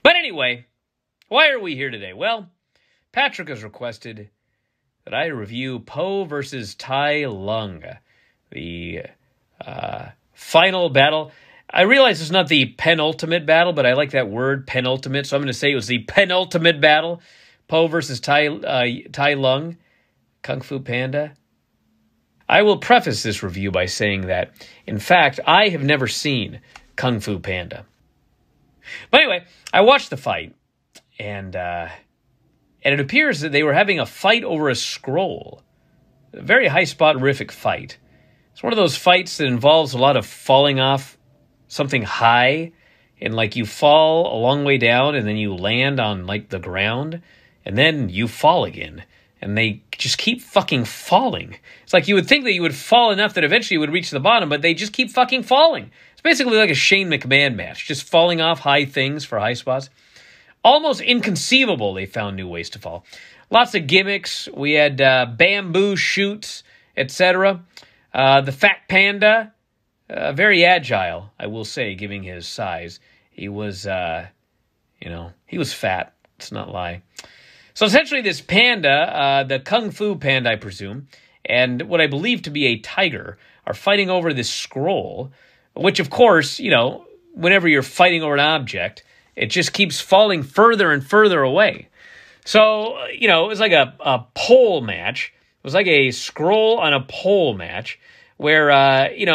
But anyway, why are we here today? Well, Patrick has requested that I review Po versus Tai Lung, the final battle. I realize it's not the penultimate battle, but I like that word, penultimate, so I'm going to say it was the penultimate battle. Po versus Tai Lung, Kung Fu Panda. I will preface this review by saying that, in fact, I have never seen Kung Fu Panda. But anyway, I watched the fight, and it appears that they were having a fight over a scroll. A very high-spot-rific fight. It's one of those fights that involves a lot of falling off something high, and like you fall a long way down, and then you land on like the ground, and then you fall again. And they just keep fucking falling. It's like you would think that you would fall enough that eventually you would reach the bottom, but they just keep fucking falling. It's basically like a Shane McMahon match, just falling off high things for high spots. Almost inconceivable they found new ways to fall. Lots of gimmicks. We had bamboo shoots, etc. The Fat Panda, very agile, I will say, giving his size. He was, he was fat. Let's not lie. So essentially this panda, the Kung Fu Panda, I presume, and what I believe to be a tiger are fighting over this scroll, which, of course, whenever you're fighting over an object, it just keeps falling further and further away. So, it was like a pole match. It was like a scroll on a pole match where, you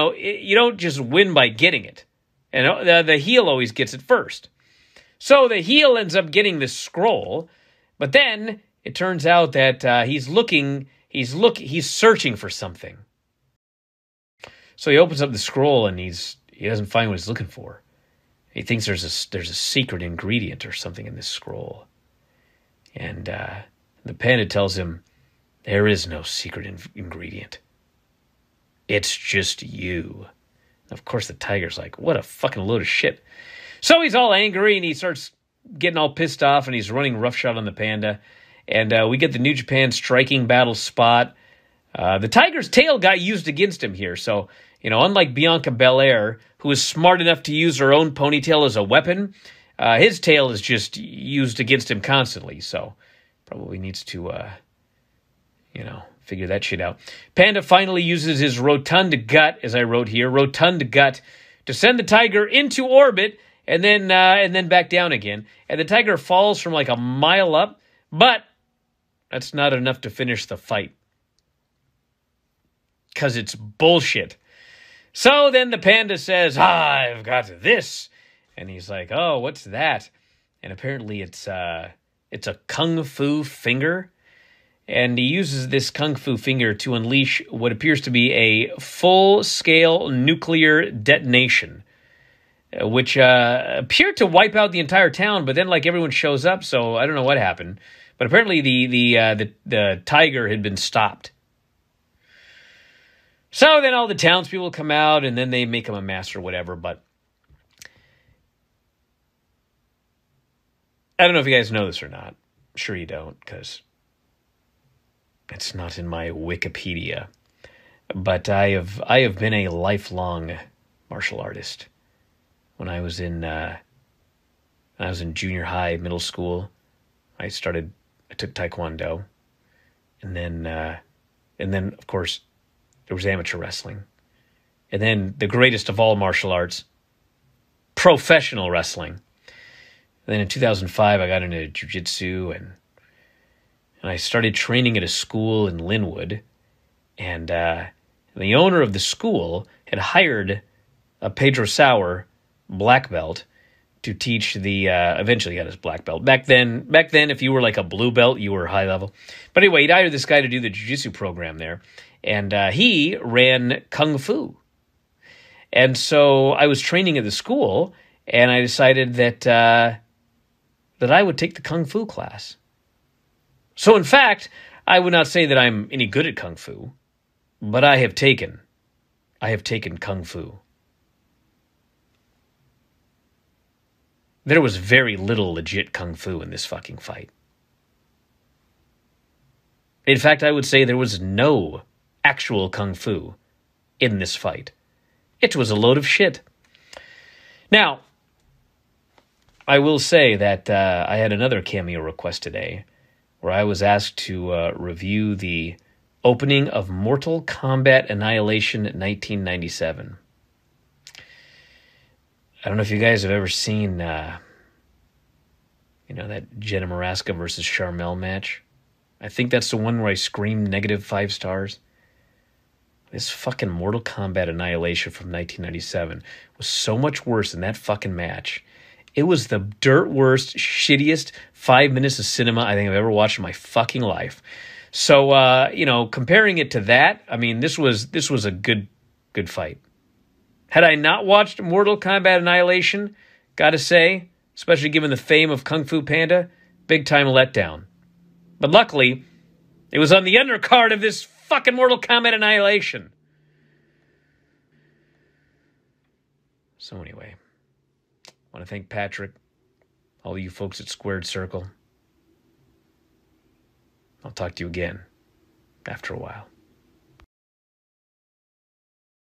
don't just win by getting it. And the heel always gets it first. So the heel ends up getting the scroll. But then it turns out that he's searching for something. So he opens up the scroll and he doesn't find what he's looking for. He thinks there's a secret ingredient or something in this scroll. And the panda tells him, there is no secret ingredient. It's just you. And of course the tiger's like, what a fucking load of shit. So he's all angry and he starts getting all pissed off, and he's running roughshod on the panda. And we get the New Japan striking battle spot. The tiger's tail got used against him here. So, unlike Bianca Belair, who is smart enough to use her own ponytail as a weapon, his tail is just used against him constantly. So probably needs to, figure that shit out. Panda finally uses his rotund gut, as I wrote here, rotund gut, to send the tiger into orbit, and then back down again. And the tiger falls from like a mile up, but that's not enough to finish the fight. Because it's bullshit. So then the panda says, I've got this. And he's like, oh, what's that? And apparently it's a Kung Fu finger. And he uses this Kung Fu finger to unleash what appears to be a full-scale nuclear detonation, which appeared to wipe out the entire town, but then like everyone shows up, so I don't know what happened. But apparently the tiger had been stopped. So then all the townspeople come out, and then they make him a mask or whatever, but I don't know if you guys know this or not. I'm sure you don't, because it's not in my Wikipedia. But I have been a lifelong martial artist. When I was in junior high, middle school, I took Taekwondo, and then of course there was amateur wrestling, and then the greatest of all martial arts, professional wrestling. And then in 2005, I got into jiu-jitsu, and I started training at a school in Linwood, and the owner of the school had hired a Pedro Sauer black belt to teach the eventually got his black belt. Back then if you were like a blue belt, you were high level. But anyway, he'd hired this guy to do the jiu-jitsu program there, and he ran Kung Fu. And so I was training at the school, and I decided that I would take the Kung Fu class. So in fact, I would not say that I'm any good at Kung Fu, but I have taken Kung Fu. There was very little legit Kung Fu in this fucking fight. In fact, I would say there was no actual Kung Fu in this fight. It was a load of shit. Now, I will say that I had another cameo request today where I was asked to review the opening of Mortal Kombat Annihilation 1997. I don't know if you guys have ever seen, that Jenna Maraska versus Charmel match. I think that's the one where I screamed -5 stars. This fucking Mortal Kombat Annihilation from 1997 was so much worse than that fucking match. It was the dirt worst, shittiest 5 minutes of cinema I think I've ever watched in my fucking life. So, comparing it to that, I mean, this was a good fight. Had I not watched Mortal Kombat Annihilation, gotta say, especially given the fame of Kung Fu Panda, big time letdown. But luckily, it was on the undercard of this fucking Mortal Kombat Annihilation. So anyway, I want to thank Patrick, all you folks at Squared Circle. I'll talk to you again after a while.